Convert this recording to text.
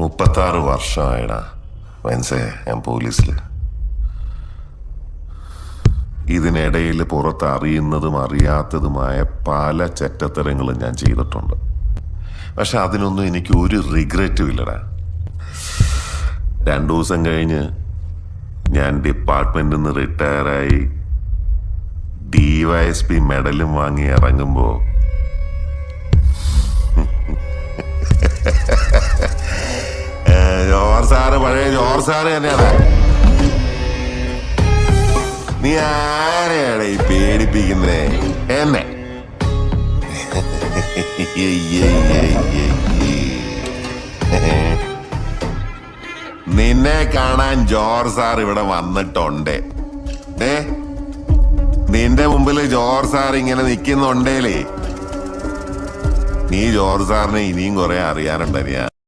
36 വർഷമായിടാ വെൻസേ ഞാൻ പോലീസിൽ. ഇതിനിടയിൽ പുറത്ത് അറിയുന്നതും അറിയാത്തതുമായ പല ചെറ്റത്തരങ്ങളും ഞാൻ ചെയ്തിട്ടുണ്ട്. പക്ഷെ അതിനൊന്നും എനിക്ക് ഒരു റിഗ്രറ്റും ഇല്ലടാ. 2 ദിവസം കഴിഞ്ഞ് ഞാൻ ഡിപ്പാർട്ട്മെന്റിൽ നിന്ന് റിട്ടയറായി DYSP മെഡലും വാങ്ങി ഇറങ്ങുമ്പോ ജോർജ് സാറ് പഴയ ജോർജ് സാറ് തന്നെയാണ്. നീ ആരെയാണ് ഈ പേടിപ്പിക്കുന്നേ? എന്നെ നിന്നെ കാണാൻ ജോർജ് സാർ ഇവിടെ വന്നിട്ടുണ്ട്. നിന്റെ മുമ്പിൽ ജോർജ് സാർ ഇങ്ങനെ നിൽക്കുന്നുണ്ടേലേ, നീ ജോർജ് സാറിനെ ഇനിയും കുറെ അറിയാനുണ്ട്.